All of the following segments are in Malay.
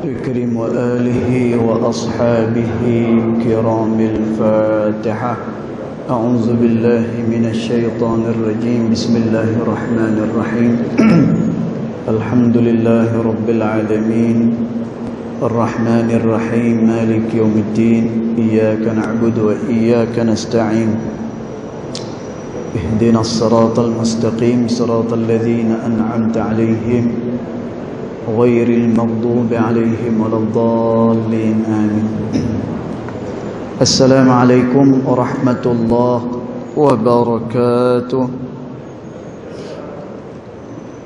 الكريم وآله وأصحابه كرام الفاتحة. أعوذ بالله من الشيطان الرجيم. بسم الله الرحمن الرحيم. الحمد لله رب العالمين الرحمن الرحيم مالك يوم الدين إياك نعبد وإياك نستعين اهدنا الصراط المستقيم صراط الذين أنعمت عليهم غير المغضوب عليهم ولا الضالين آمين. السلام عليكم ورحمة الله وبركاته.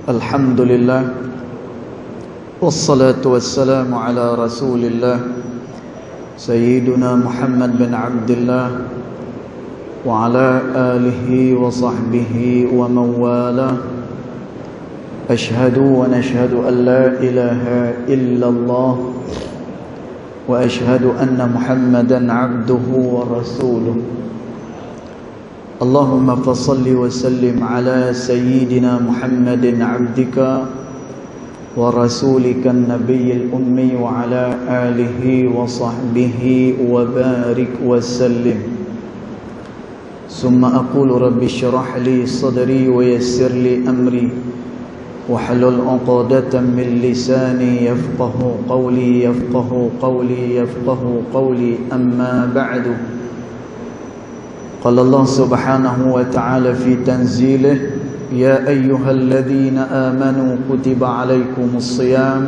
الحمد لله والصلاة والسلام على رسول الله سيدنا محمد بن عبد الله وعلى آله وصحبه ومن والاه. أشهد ونشهد أن لا إله إلا الله وأشهد أن محمدا عبده ورسوله. اللهم فصل وسلم على سيدنا محمد عبدك ورسولك النبي الأمي وعلى آله وصحبه وبارك وسلم. ثم أقول رب اشرح لي صدري ويسر لي أمري واحلل عقدة من لساني يفقه قولي أما بعد. قال الله سبحانه وتعالى في تنزيله: يا أيها الذين آمنوا كتب عليكم الصيام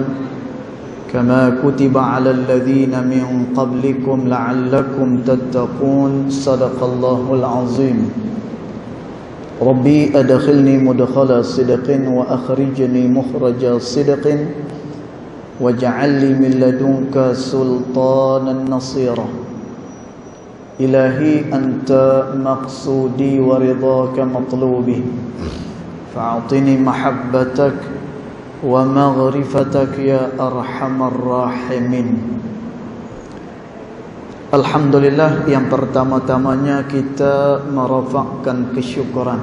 كما كتب على الذين من قبلكم لعلكم تتقون. صدق الله العظيم. ربي أدخلني مدخل صدق وأخرجني مخرج صدق واجعل لي من لدنك سلطانا نصيرا. إلهي أنت مقصودي ورضاك مطلوبي فأعطني محبتك ومغرفتك يا أرحم الراحمين. Alhamdulillah, yang pertama-tamanya kita merafakkan kesyukuran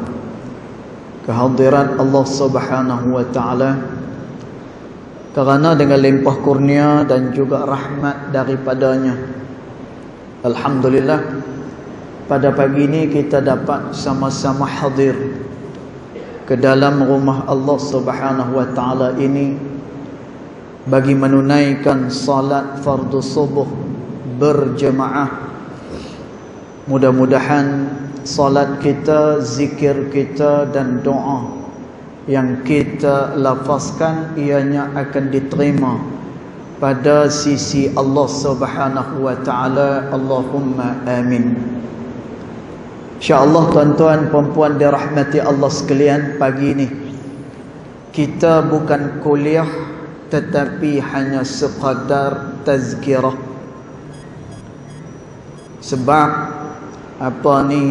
kehadiran Allah Subhanahu wa taala kerana dengan limpah kurnia dan juga rahmat daripadanya, alhamdulillah, pada pagi ini kita dapat sama-sama hadir ke dalam rumah Allah Subhanahu wa taala ini bagi menunaikan salat fardu subuh berjemaah. Mudah-mudahan salat kita, zikir kita dan doa yang kita lafazkan ianya akan diterima pada sisi Allah Subhanahu wa taala. Allahumma amin. InsyaAllah tuan-tuan perempuan dirahmati Allah sekalian, pagi ini kita bukan kuliah tetapi hanya sekadar tazkirah. Sebab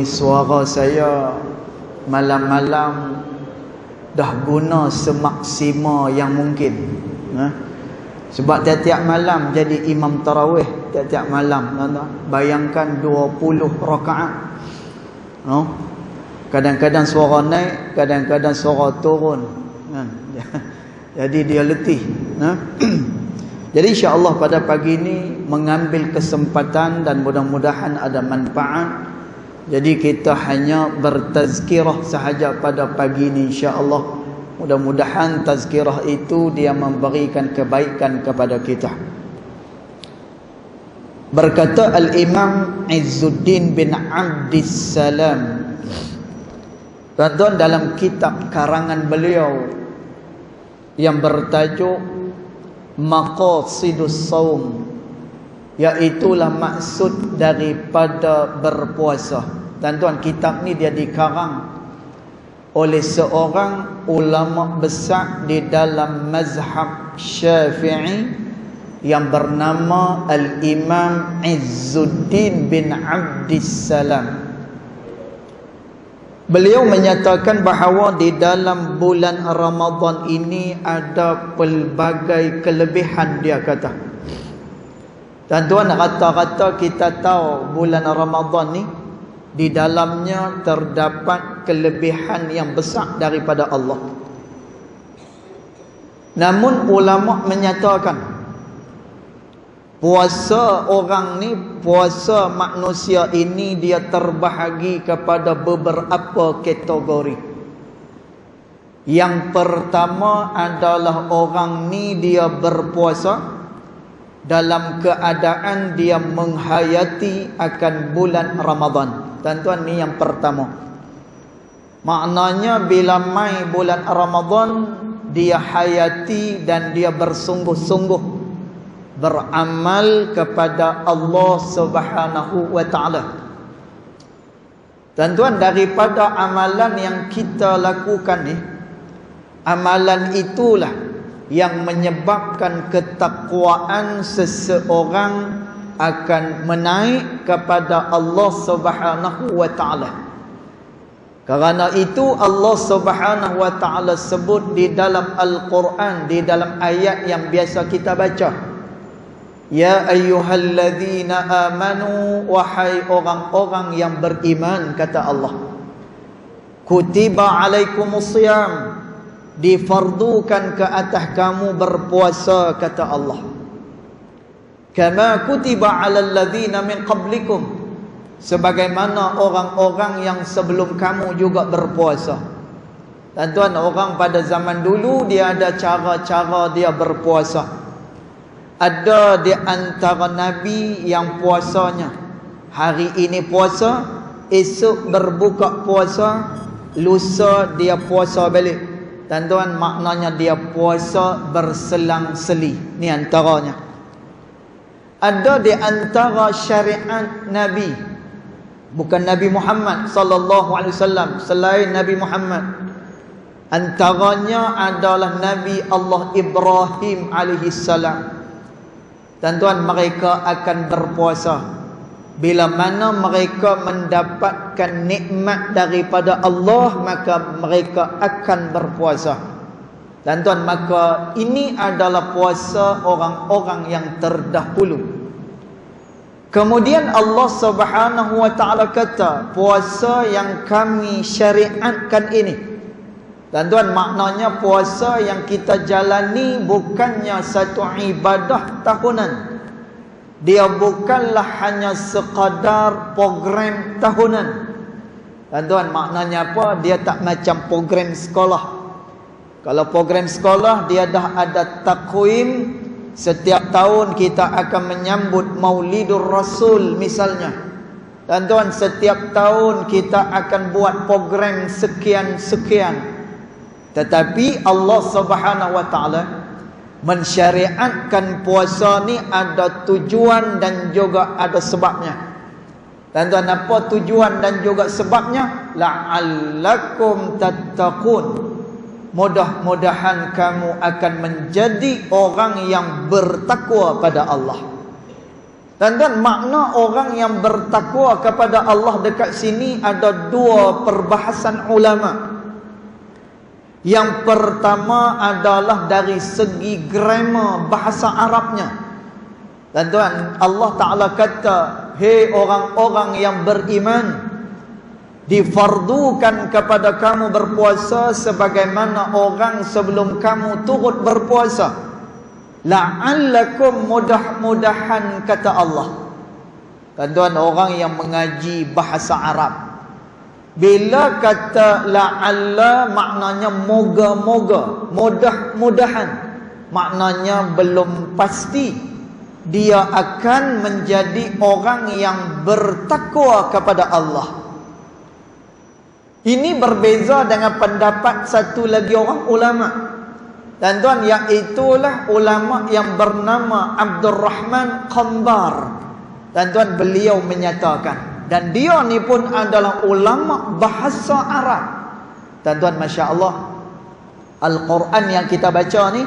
suara saya malam-malam dah guna semaksima yang mungkin. Sebab tiap-tiap malam jadi imam tarawih, tiap-tiap malam. Bayangkan 20 rakaat. Kadang-kadang suara naik, kadang-kadang suara turun. Jadi dia letih. Jadi insya-Allah pada pagi ini mengambil kesempatan dan mudah-mudahan ada manfaat. Jadi kita hanya bertazkirah sahaja pada pagi ini insya-Allah. Mudah-mudahan tazkirah itu dia memberikan kebaikan kepada kita. Berkata Al-Imam Izzuddin bin Abdissalam, tuan-tuan, dalam kitab karangan beliau yang bertajuk Maqasidus Saum, iaitulah maksud daripada berpuasa. Tuan-tuan, kitab ni dia dikarang oleh seorang ulama besar di dalam mazhab Syafi'i yang bernama Al-Imam Izzuddin bin Abdissalam. Beliau menyatakan bahawa di dalam bulan Ramadan ini ada pelbagai kelebihan, dia kata. Tuan-tuan, rata-rata kita tahu bulan Ramadan ni di dalamnya terdapat kelebihan yang besar daripada Allah. Namun ulama menyatakan Puasa orang ni, puasa manusia ini dia terbahagi kepada beberapa kategori. Yang pertama adalah orang ni dia berpuasa dalam keadaan dia menghayati akan bulan Ramadan. Tuan-tuan, ni yang pertama. Maknanya bila mai bulan Ramadan, dia hayati dan dia bersungguh-sungguh beramal kepada Allah Subhanahu wa ta'ala. Tuan-tuan, daripada amalan yang kita lakukan ni, amalan itulah yang menyebabkan ketakwaan seseorang akan menaik kepada Allah Subhanahu wa ta'ala. Kerana itu Allah Subhanahu wa ta'ala sebut di dalam Al-Quran, di dalam ayat yang biasa kita baca, ya ayyuhalladzina amanu, wahai orang-orang yang beriman, kata Allah, kutiba alaikumusiyam, difardukan ke atas kamu berpuasa, kata Allah, kama kutiba alal ladzina min qablikum, sebagaimana orang-orang yang sebelum kamu juga berpuasa. Tuan-tuan, orang pada zaman dulu dia ada cara-cara dia berpuasa. Ada di antara Nabi yang puasanya hari ini puasa, esok berbuka puasa, lusa dia puasa balik. Tuan-tuan, maknanya dia puasa berselang-seli. Ni antaranya. Ada di antara syariat Nabi, bukan Nabi Muhammad sallallahu alaihi wasallam, selain Nabi Muhammad. Antaranya adalah Nabi Allah Ibrahim alaihi salam. Tuan-tuan, mereka akan berpuasa bila mana mereka mendapatkan nikmat daripada Allah, maka mereka akan berpuasa. Tuan-tuan, maka ini adalah puasa orang-orang yang terdahulu. Kemudian Allah Subhanahu wa ta'ala kata, puasa yang kami syariatkan ini, tuan-tuan, maknanya puasa yang kita jalani bukannya satu ibadah tahunan. Dia bukanlah hanya sekadar program tahunan. Tuan-tuan, maknanya apa? Dia tak macam program sekolah. Kalau program sekolah, dia dah ada takwim. Setiap tahun kita akan menyambut Maulidur Rasul misalnya. Tuan-tuan, setiap tahun kita akan buat program sekian-sekian. Tetapi Allah Subhanahu wa ta'ala mensyariatkan puasa ni ada tujuan dan juga ada sebabnya. Tuan-tuan, apa tujuan dan juga sebabnya? La'allakum tattaqun. Mudah-mudahan kamu akan menjadi orang yang bertakwa pada Allah. Tuan-tuan, makna orang yang bertakwa kepada Allah dekat sini ada dua perbahasan ulama'. Yang pertama adalah dari segi grammar bahasa Arabnya. Tuan-tuan, Allah Ta'ala kata, hei orang-orang yang beriman, difardukan kepada kamu berpuasa sebagaimana orang sebelum kamu turut berpuasa. La'allakum, mudah-mudahan, kata Allah. Tuan-tuan, orang yang mengaji bahasa Arab, bila kata la'alla maknanya moga-moga, mudah-mudahan, maknanya belum pasti dia akan menjadi orang yang bertakwa kepada Allah. Ini berbeza dengan pendapat satu lagi orang ulama. Tuan-tuan, iaitulah ulama yang bernama Abdurrahman Qambar. Tuan-tuan, beliau menyatakan, dan dia ni pun adalah ulama bahasa Arab. Tuan-tuan, Masya Allah, Al-Quran yang kita baca ni,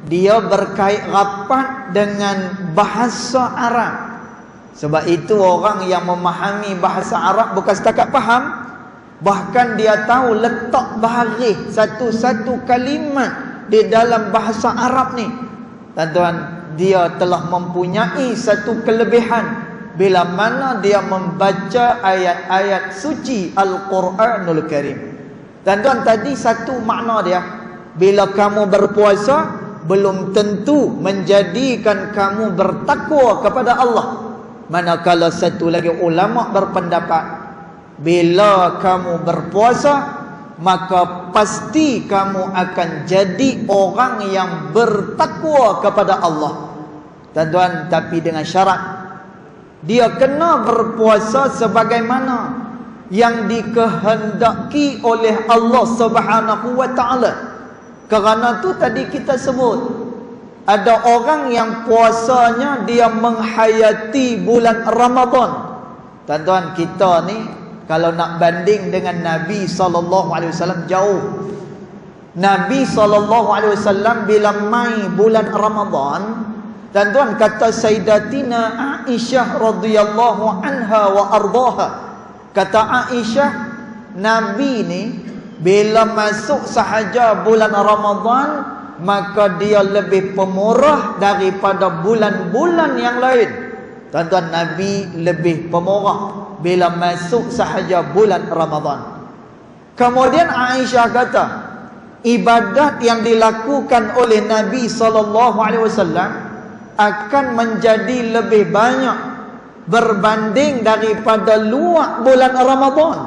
dia berkait rapat dengan bahasa Arab. Sebab itu orang yang memahami bahasa Arab bukan setakat faham, bahkan dia tahu letak baharif satu-satu kalimat di dalam bahasa Arab ni. Tuan-tuan, dia telah mempunyai satu kelebihan bila mana dia membaca ayat-ayat suci Al-Quranul Karim. Tuan-tuan, tadi satu makna dia, bila kamu berpuasa, belum tentu menjadikan kamu bertakwa kepada Allah. Manakala satu lagi ulama berpendapat, bila kamu berpuasa, maka pasti kamu akan jadi orang yang bertakwa kepada Allah. Tuan-tuan, tapi dengan syarat, dia kena berpuasa sebagaimana yang dikehendaki oleh Allah Subhanahu wa ta'ala. Kerana tu tadi kita sebut, ada orang yang puasanya dia menghayati bulan Ramadan. Tuan-tuan, kita ni kalau nak banding dengan Nabi SAW jauh. Nabi SAW bila mai bulan Ramadan, tuan-tuan, kata Sayyidatina Aisyah radhiyallahu anha wa ardaha, kata Aisyah, Nabi ni bila masuk sahaja bulan Ramadan, maka dia lebih pemurah daripada bulan-bulan yang lain. Tuan-tuan, Nabi lebih pemurah bila masuk sahaja bulan Ramadan. Kemudian Aisyah kata, ibadat yang dilakukan oleh Nabi SAW akan menjadi lebih banyak berbanding daripada luar bulan Ramadan.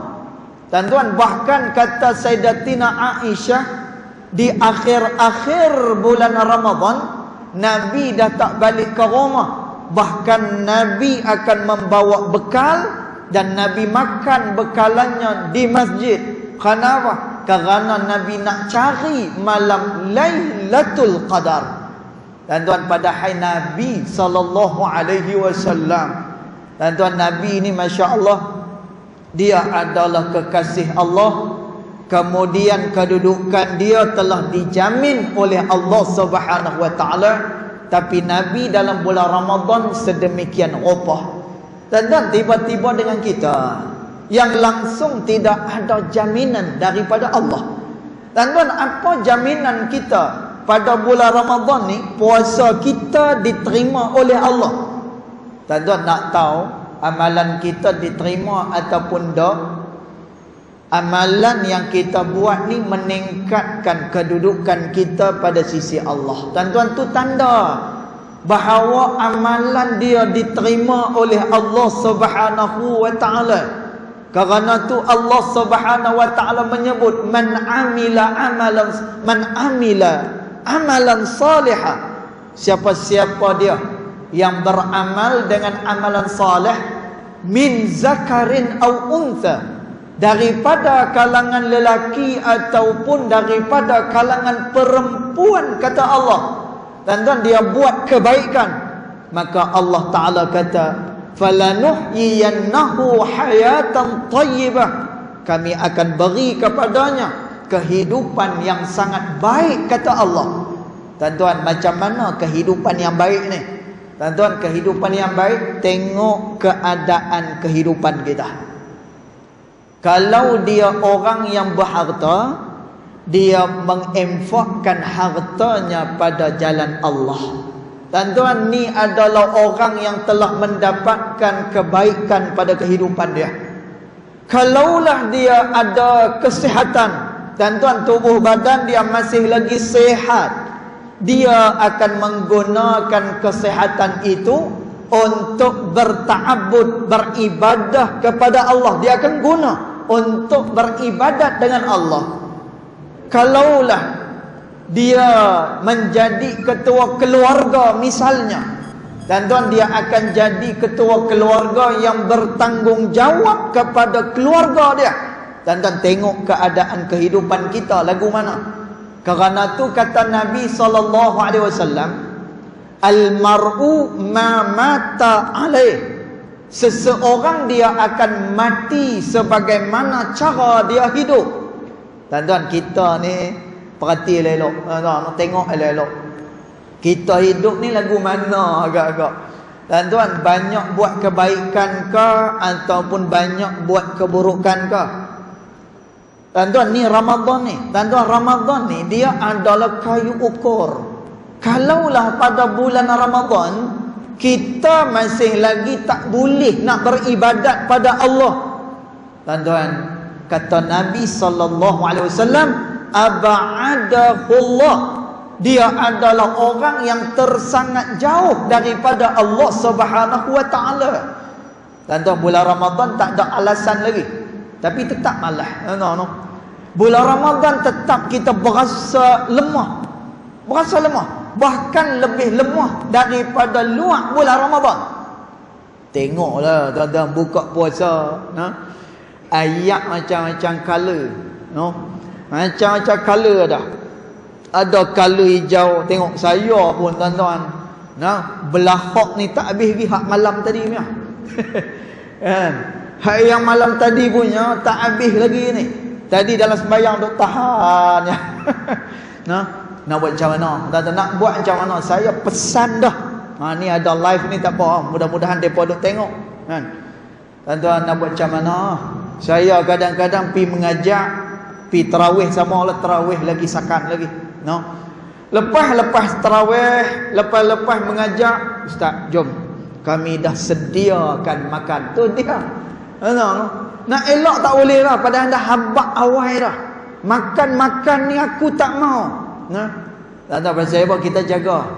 Tuan-tuan, bahkan kata Sayyidatina Aisyah, di akhir-akhir bulan Ramadan, Nabi dah tak balik ke rumah. Bahkan Nabi akan membawa bekal dan Nabi makan bekalannya di masjid. Kenapa? Kerana Nabi nak cari malam Lailatul Qadar. Tuan-tuan, padahal Nabi SAW, tuan-tuan, Nabi ini Masya Allah, dia adalah kekasih Allah. Kemudian kedudukan dia telah dijamin oleh Allah Subhanahu wa ta'ala. Tapi Nabi dalam bulan Ramadan sedemikian rupa. Dan tiba-tiba dengan kita yang langsung tidak ada jaminan daripada Allah. Tuan-tuan, apa jaminan kita pada bulan Ramadan ni puasa kita diterima oleh Allah? Tuan-tuan nak tahu amalan kita diterima ataupun tak? Amalan yang kita buat ni meningkatkan kedudukan kita pada sisi Allah. Tuan-tuan, tu tanda bahawa amalan dia diterima oleh Allah Subhanahu wa ta'ala. Kerana tu Allah Subhanahu wa ta'ala menyebut man amila amalan salihah. Siapa-siapa dia yang beramal dengan amalan salih, min zakarin au untha, daripada kalangan lelaki ataupun daripada kalangan perempuan, kata Allah. Tuan-tuan, dia buat kebaikan, maka Allah Ta'ala kata, falanuhyiyannahu hayatan tayyibah, kami akan beri kepadanya kehidupan yang sangat baik, kata Allah. Tuan-tuan, macam mana kehidupan yang baik ni? Tuan-tuan, kehidupan yang baik, tengok keadaan kehidupan kita. Kalau dia orang yang berharta, dia menginfakkan hartanya pada jalan Allah. Tuan-tuan, ni adalah orang yang telah mendapatkan kebaikan pada kehidupan dia. Kalaulah dia ada kesihatan, tuan-tuan, tubuh badan dia masih lagi sehat, dia akan menggunakan kesihatan itu untuk berta'abbud, beribadah kepada Allah. Dia akan guna untuk beribadat dengan Allah. Kalaulah dia menjadi ketua keluarga misalnya, tuan-tuan, dia akan jadi ketua keluarga yang bertanggungjawab kepada keluarga dia. Tuan-tuan, tengok keadaan kehidupan kita lagu mana. Kerana tu kata Nabi SAW, al-mar'u ma mata alaih, seseorang dia akan mati sebagaimana cara dia hidup. Tuan-tuan, kita ni perhati elok, tengok elok. Kita hidup ni lagu mana agak-agak? Tuan-tuan, banyak buat kebaikan ke ataupun banyak buat keburukan ke? Tuan-tuan, ni Ramadan ni. Tuan-tuan, Ramadan ni dia adalah kayu ukur. Kalaulah pada bulan Ramadan kita masih lagi tak boleh nak beribadat pada Allah, tuan-tuan, kata Nabi SAW, aba'adahullah dia adalah orang yang tersangat jauh daripada Allah Subhanahu wa taala. Tuan-tuan, bulan Ramadan tak ada alasan lagi, tapi tetap malas. Bulan Ramadan tetap kita berasa lemah. Berasa lemah, bahkan lebih lemah daripada luar bulan Ramadan. Tengoklah tuan-tuan buka puasa, ayat macam-macam color, macam-macam color dah. Ada color hijau. Tengok saya pun tuan-tuan, belahak ni tak habis lagi hak malam tadi punya. Hak yang malam tadi punya tak habis lagi ni. Tadi dalam sembahyang duk tahan ya. Nak buat macam mana? Tuan-tuan, nak buat macam mana? Saya pesan dah. Ni ada live ni tak apa. Mudah-mudahan depa duk tengok. Tuan-tuan, nak buat macam mana? Saya kadang-kadang pi mengajak, pi tarawih sama Allah, tarawih lagi sakan lagi. Lepas tarawih, lepas mengajak, ustaz, jom kami dah sediakan makan. Tu dia. Nak elok tak boleh lah, padahal dah habaq awal dah. Makan ni aku tak mau. Tak tahu pasal apa kita jaga.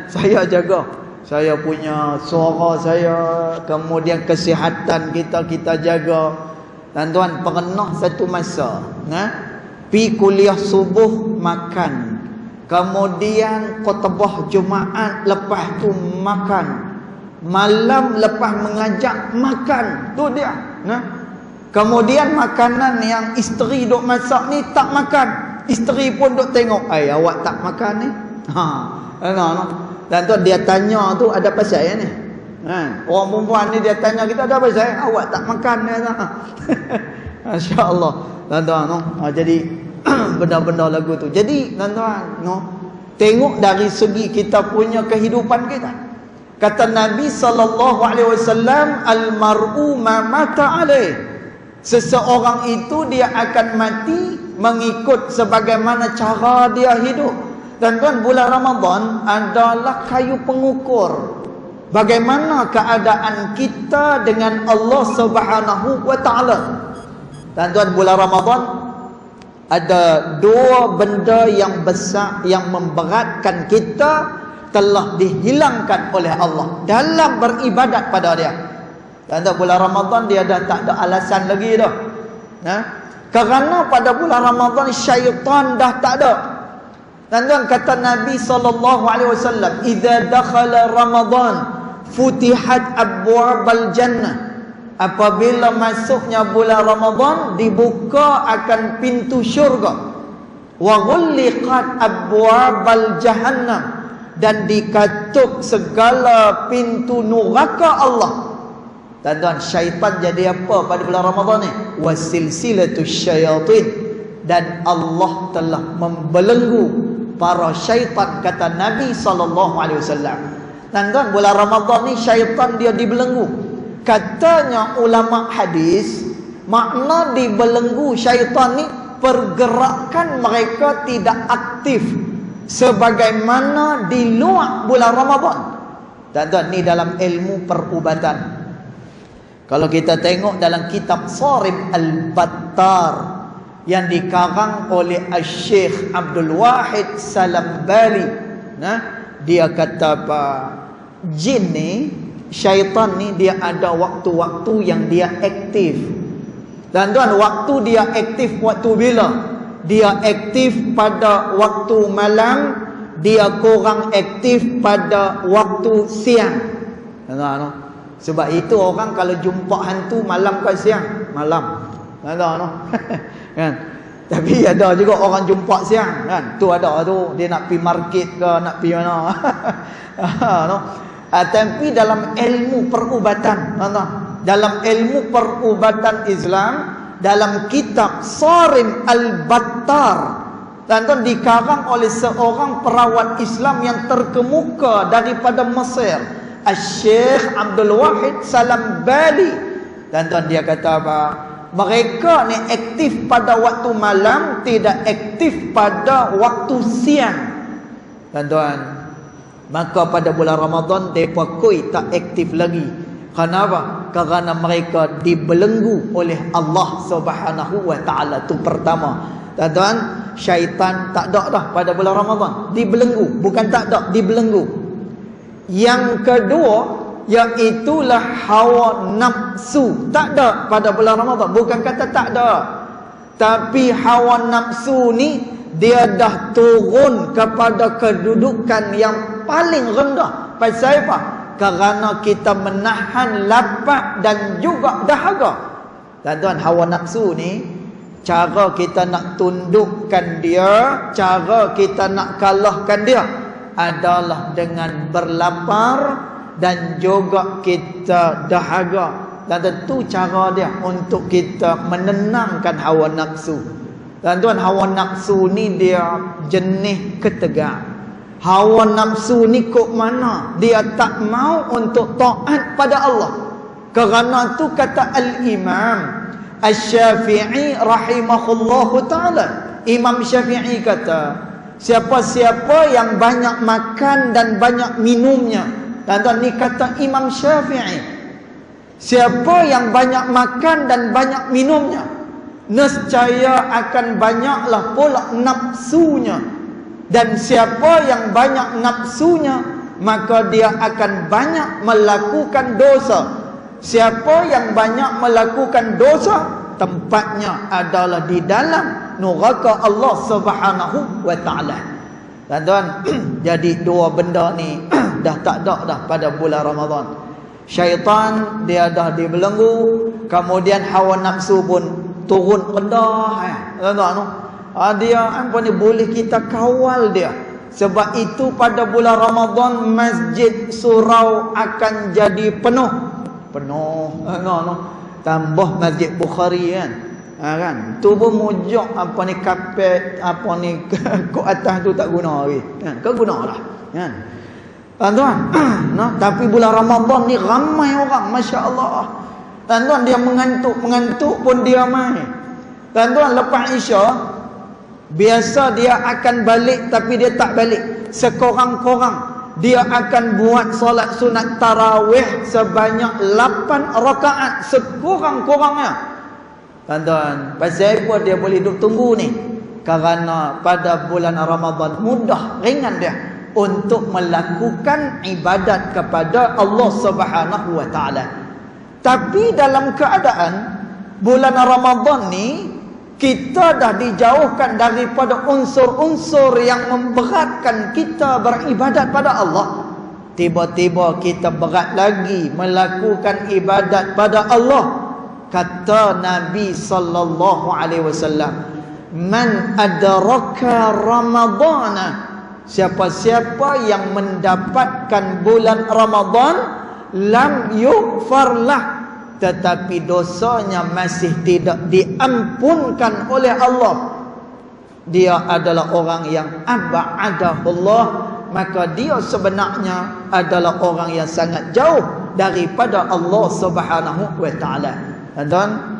Saya jaga. Saya punya suara saya, kemudian kesihatan kita jaga. Tuan-tuan, pernah satu masa, pi kuliah subuh makan, kemudian khutbah Jumaat, lepas tu makan, malam lepas mengajak makan. Tu dia. Kemudian makanan yang isteri duk masak ni tak makan, isteri pun duk tengok, awak tak makan ni. Dan tu dia tanya tu ada pasal ya ni. Orang perempuan ni dia tanya kita ada pasal, awak tak makan ni. Masya-Allah. Tuan-tuan, jadi benda-benda lagu tu. Jadi tuan-tuan, tengok dari segi kita punya kehidupan kita. Kata Nabi SAW, al-mar'u ma mata alaih. Seseorang itu dia akan mati mengikut sebagaimana cara dia hidup. Tuan-tuan, bulan Ramadan adalah kayu pengukur bagaimana keadaan kita dengan Allah Subhanahu wa taala. Tuan-tuan, bulan Ramadan ada dua benda yang besar yang memberatkan kita telah dihilangkan oleh Allah dalam beribadat pada dia. Tuan-tuan, bulan Ramadan dia dah tak ada alasan lagi dah. Kerana pada bulan Ramadan syaitan dah tak ada. Tuan-tuan, kata Nabi SAW, "Idza dakhala Ramadan futihat abwabal jannah." Apabila masuknya bulan Ramadan, dibuka akan pintu syurga. Wa ghulliqat abwabal jahannam, dan dikatuk segala pintu neraka Allah. Tuan-tuan, syaitan jadi apa pada bulan Ramadan ni? Wasilsilatus syayatin, dan Allah telah membelenggu para syaitan, kata Nabi SAW. Tuan-tuan, bulan Ramadan ni syaitan dia dibelenggu. Katanya ulama hadis, makna dibelenggu syaitan ni, pergerakan mereka tidak aktif sebagaimana di luar bulan Ramadan. Tuan-tuan, ni dalam ilmu perubatan. Kalau kita tengok dalam kitab Sarim Al-Battar yang dikarang oleh Al-Syekh Abdul Wahid Salambali, dia kata apa? Jin ni, syaitan ni, dia ada waktu-waktu yang dia aktif. Dan tuan, waktu dia aktif waktu bila? Dia aktif pada waktu malam, dia kurang aktif pada waktu siang. Sebab itu orang kalau jumpa hantu malam ke siang? Malam. Kan? Tapi ada juga orang jumpa siang, kan? Tu ada tu, dia nak pergi market ke, nak pergi mana. Tapi dalam ilmu perubatan, dalam ilmu perubatan Islam, dalam kitab Sarim Al-Battar, tuan-tuan, dikarang oleh seorang perawat Islam yang terkemuka daripada Mesir, Al-Syekh Abdul Wahid Salambali. Tuan-tuan, dia kata apa? Mereka ni aktif pada waktu malam, tidak aktif pada waktu siang. Tuan-tuan, maka pada bulan Ramadan mereka koi tak aktif lagi. Kenapa? Kerana mereka dibelenggu oleh Allah Subhanahu wa taala. Itu pertama. Tuan-tuan, syaitan tak ada dah pada bulan Ramadan, dibelenggu. Bukan tak ada, dibelenggu. Yang kedua, iaitulah hawa nafsu, tak ada pada bulan Ramadan. Bukan kata tak ada, tapi hawa nafsu ni dia dah turun kepada kedudukan yang paling rendah. Pasal apa? Kerana kita menahan lapar dan juga dahaga. Tuan-tuan, hawa nafsu ni, cara kita nak tundukkan dia, cara kita nak kalahkan dia adalah dengan berlapar dan juga kita dahaga. Dan tentu cara dia untuk kita menenangkan hawa nafsu. Tuan-tuan, hawa nafsu ni dia jenis ketegar. Hawa nafsu ni kok mana? Dia tak mau untuk taat pada Allah. Kerana tu kata Al-Imam Asy-Syafi'i rahimahullahu ta'ala, Imam Syafi'i kata, siapa-siapa yang banyak makan dan banyak minumnya. Tuan-tuan, ni kata Imam Syafi'i, siapa yang banyak makan dan banyak minumnya, nescaya akan banyaklah pula nafsunya. Dan siapa yang banyak nafsunya, maka dia akan banyak melakukan dosa. Siapa yang banyak melakukan dosa, tempatnya adalah di dalam neraka Allah Subhanahu wa ta'ala. Tuan-tuan, jadi dua benda ni dah tak ada dah pada bulan Ramadan. Syaitan dia dah dibelenggu, kemudian hawa nafsu pun turun rendah. Tuan-tuan, dia apa ni, boleh kita kawal dia. Sebab itu pada bulan Ramadan masjid surau akan jadi penuh. Tambah Masjid Bukhari kan, tu pun mujok apa ni, kapet apa ni ke atas tu tak guna lagi kan, ke gunalah kan tuan-tuan. Tapi bulan Ramadan ni ramai orang, masya-Allah. Tuan-tuan, dia mengantuk pun dia main. Tuan-tuan, lepas Isya biasa dia akan balik, tapi dia tak balik. Sekurang-kurang dia akan buat solat sunat tarawih sebanyak 8 rakaat sekurang-kurangnya. Tuan-tuan, pasal apa dia boleh duduk tunggu ni? Kerana pada bulan Ramadan mudah, ringan dia untuk melakukan ibadat kepada Allah Subhanahu wa ta'ala. Tapi dalam keadaan bulan Ramadan ni, kita dah dijauhkan daripada unsur-unsur yang memberatkan kita beribadat pada Allah. Tiba-tiba kita berat lagi melakukan ibadat pada Allah. Kata Nabi sallallahu alaihi wasallam, "Man adraka Ramadana", siapa-siapa yang mendapatkan bulan Ramadan, lam yughfarlah, tetapi dosanya masih tidak diampunkan oleh Allah, dia adalah orang yang ab'adahullah, maka dia sebenarnya adalah orang yang sangat jauh daripada Allah Subhanahu wa ta'ala. Dan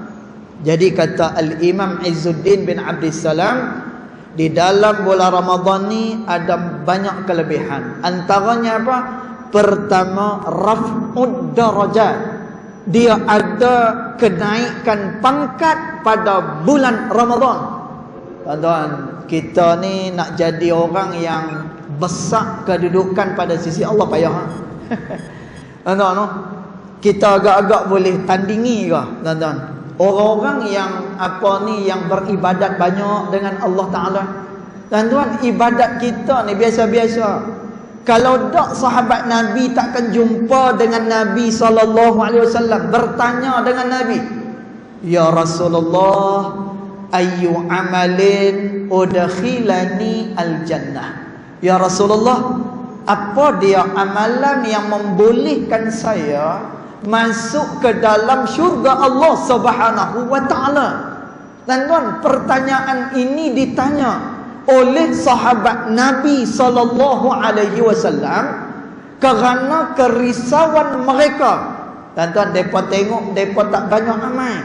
jadi kata Al-Imam Izzuddin bin Abdissalam, di dalam bulan Ramadan ni ada banyak kelebihan. Antaranya apa? Pertama, raf'ud darajat. Dia ada kenaikan pangkat pada bulan Ramadan. Tuan-tuan, kita ni nak jadi orang yang besar kedudukan pada sisi Allah payah. Tuan-tuan, kita agak-agak boleh tandingi ke, tuan-tuan? Orang-orang yang apa ni, yang beribadat banyak dengan Allah Ta'ala. Tuan-tuan, ibadat kita ni biasa-biasa. Kalau tak sahabat Nabi takkan jumpa dengan Nabi SAW, bertanya dengan Nabi, "Ya Rasulullah, ayyu amalin udkhilani al-jannah?" Ya Rasulullah, apa dia amalan yang membolehkan saya masuk ke dalam syurga Allah Subhanahu wa ta'ala? Tuan-tuan, pertanyaan ini ditanya oleh sahabat Nabi sallallahu alaihi wasallam kerana kerisauan mereka. Tuan-tuan, depa tengok depa tak banyak amal.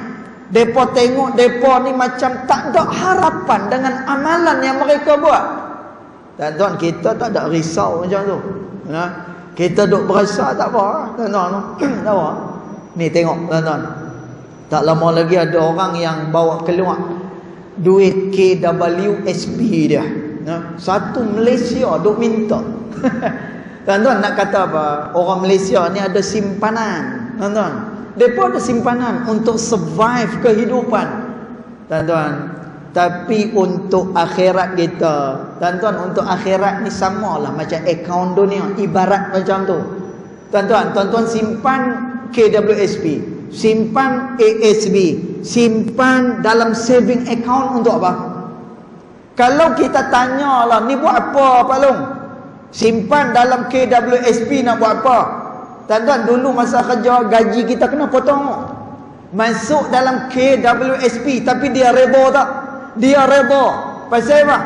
Depa tengok depa ni macam tak ada harapan dengan amalan yang mereka buat. Tuan-tuan, kita tak ada risau macam tu. Kita duk berasa tak apa, tuan-tuan. Tak apa. Ni tengok tuan-tuan. Tak lama lagi ada orang yang bawa keluar duit KWSP dia. Satu Malaysia duk minta. Tuan-tuan nak kata apa? Orang Malaysia ni ada simpanan. Tuan-tuan, mereka ada simpanan untuk survive kehidupan. Tuan-tuan, tapi untuk akhirat kita, tuan-tuan, untuk akhirat ni samalah macam akaun dunia, ibarat macam tu. Tuan-tuan, tuan-tuan simpan KWSP, simpan ASB, simpan dalam saving account untuk apa? Kalau kita tanyalah, ni buat apa Pak Long? Simpan dalam KWSP nak buat apa? Tuan-tuan, dulu masa kerja gaji kita kena potong. Masuk dalam KWSP, tapi dia reba tak? Dia reba. Pasal apa?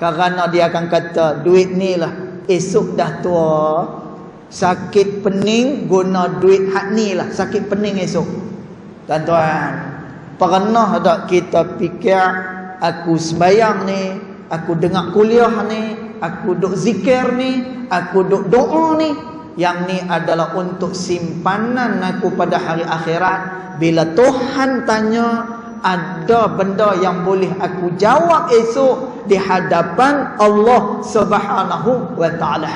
Kerana dia akan kata, duit ni lah esok dah tua, sakit pening, guna duit hak ni lah, sakit pening esok. Tuan-tuan, pernah tak kita fikir, aku sembayang ni, aku dengar kuliah ni, aku duk zikir ni, aku duk doa ni, yang ni adalah untuk simpanan aku pada hari akhirat. Bila Tuhan tanya, ada benda yang boleh aku jawab esok di hadapan Allah Subhanahu wa taala.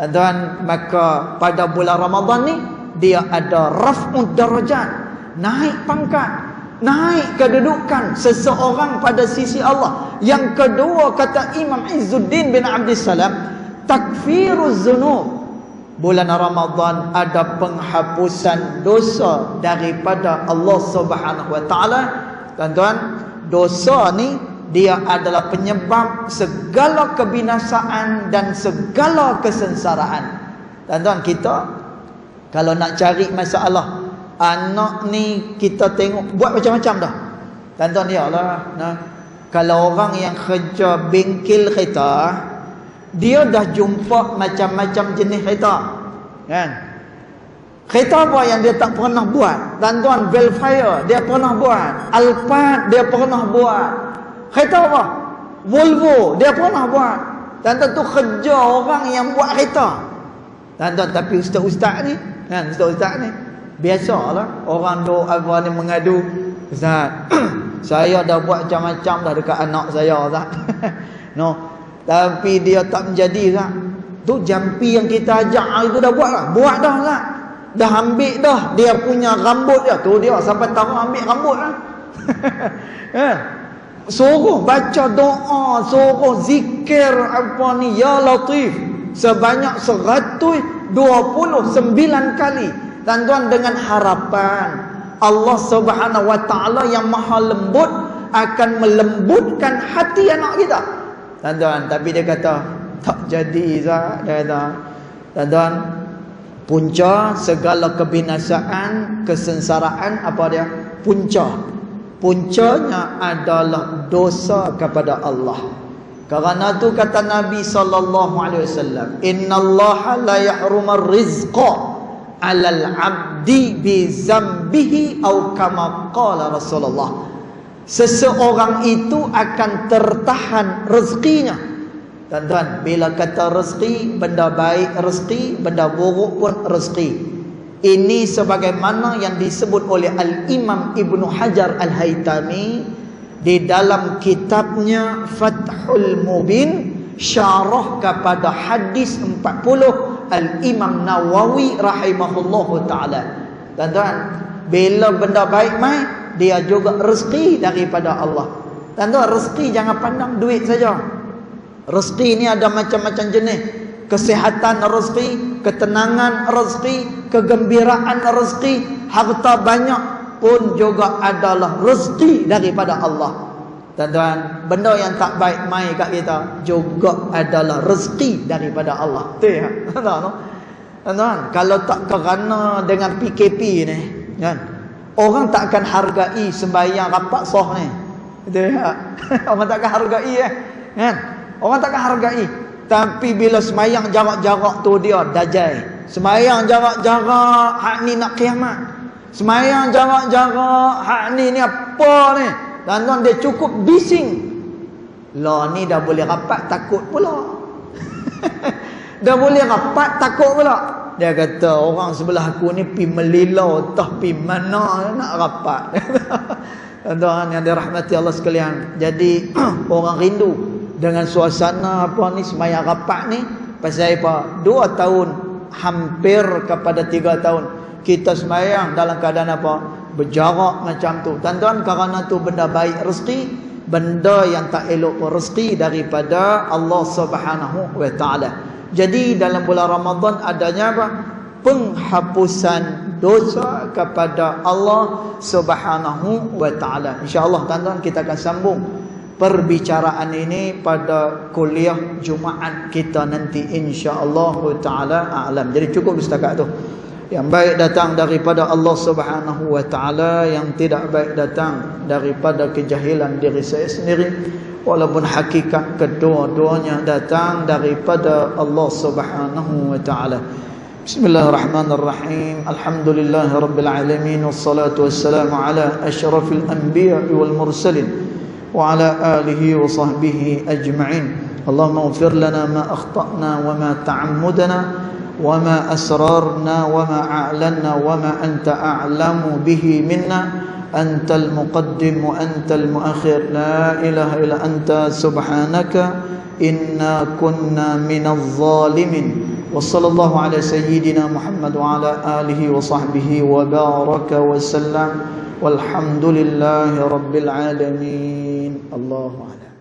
Dan maka pada bulan Ramadan ni dia ada raf'ud darajat, naik pangkat, naik kedudukan seseorang pada sisi Allah. Yang kedua, kata Imam Izzuddin bin Abdissalam, takfiruz zunub. Bulan Ramadan ada penghapusan dosa daripada Allah Subhanahu wa taala. Tuan-tuan, dosa ni dia adalah penyebab segala kebinasaan dan segala kesengsaraan. Tuan-tuan, kita kalau nak cari masalah anak ni, kita tengok buat macam-macam dah. Tuan-tuan, ya Allah, kalau orang yang kerja bengkel kereta, dia dah jumpa macam-macam jenis kereta, kan? Kereta apa yang dia tak pernah buat? Tuan-tuan, Velfire dia pernah buat, Alphard dia pernah buat. Kereta apa? Volvo dia pernah buat. Tuan-tuan, tu kerja orang yang buat kereta. Tuan-tuan, tapi ustaz-ustaz ni, kan, ustaz-ustaz ni biasalah orang duk apa ni mengadu, Ustaz, saya dah buat macam-macam dah dekat anak saya, Ustaz. No, tapi dia tak menjadi, Ustaz. Tu jampi yang kita ajak itu dah buat lah. Buat dah, Ustaz. Dah ambil dah dia punya rambut dia. Tu dia sampai tahu ambil rambut lah. Suruh baca doa, suruh zikir apa ni, Ya Latif, sebanyak 129 kali. Tuan-tuan, dengan harapan Allah Subhanahu wa taala yang maha lembut akan melembutkan hati anak kita. Tuan-tuan, tapi dia kata tak jadi, Zat. Dia kata, tuan-tuan, punca segala kebinasaan, kesengsaraan apa dia? Puncanya adalah dosa kepada Allah. Kerana tu kata Nabi sallallahu alaihi wasallam, innallaha la yahrumur rizqa 'alal 'abdi bi zambihi atau kama qala Rasulullah. Seseorang itu akan tertahan rezekinya. Tuan-tuan, bila kata rezeki, benda baik rezeki, benda buruk pun rezeki. Ini sebagaimana yang disebut oleh Al-Imam Ibnu Hajar Al-Haytami di dalam kitabnya Fathul Mubin, syarah kepada hadis 40 Al-Imam Nawawi rahimahullahu ta'ala. Tuan-tuan, bila benda baik mai, dia juga rezeki daripada Allah. Tuan-tuan, rezeki jangan pandang duit saja. Rezeki ni ada macam-macam jenis. Kesihatan rezeki, ketenangan rezeki, kegembiraan rezeki, harta banyak pun juga adalah rezeki daripada Allah. Tuan-tuan, benda yang tak baik mai kat kita juga adalah rezeki daripada Allah. Betul ya? Tuan-tuan, kalau tak kerana dengan PKP ni, kan, orang tak akan hargai sembahyang rapat soh ni. Betul ya? Orang tak akan hargai, kan? Orang tak akan hargai. Tapi bila sembahyang jarak-jarak tu dia dajal. Sembahyang jarak-jarak, hak ni nak kiamat. Sembahyang jarak-jarak, hak ni apa ni? Tuan-tuan, dia cukup bising. Lah ni dah boleh rapat takut pula. Dah boleh rapat takut pula. Dia kata, orang sebelah aku ni pi melilau, tah pi mana nak rapat. Tuan-tuan yang dirahmati Allah sekalian. Jadi orang rindu dengan suasana apa ni sembahyang rapat ni pasal apa? 2 tahun hampir kepada 3 tahun kita sembahyang dalam keadaan apa? Berjarak macam tu. Tuan-tuan, kerana tu benda baik rezeki, benda yang tak elok pun rezeki daripada Allah Subhanahu wa taala. Jadi dalam bulan Ramadan adanya apa? Penghapusan dosa kepada Allah Subhanahu wa taala. Insya-Allah tuan-tuan kita akan sambung perbicaraan ini pada kuliah Jumaat kita nanti insya-Allah taala a'lam. Jadi cukup setakat tu. Yang baik datang daripada Allah Subhanahu wa taala, yang tidak baik datang daripada kejahilan diri saya sendiri. Walaupun hakikat kedua-duanya datang daripada Allah Subhanahu wa taala. Bismillahirrahmanirrahim. Alhamdulillahirabbil alamin wassalatu wassalamu ala asyrafil anbiya'i wal mursalin wa ala alihi wa sahbihi ajma'in. Allahumma ighfir lana ma akhta'na wa ma ta'ammudna wa ma asrarna wa ma a'lanna wa ma anta a'lamu bihi minna. Antal muqaddim wa antal muakhir. La ilaha illa anta subhanaka inna kunna minadh zalimin. Wa sallallahu ala sayyidina Muhammad wa ala alihi wa sahbihi wa baraka wa sallam. Walhamdulillahi rabbil alamin. Allahu a'lam.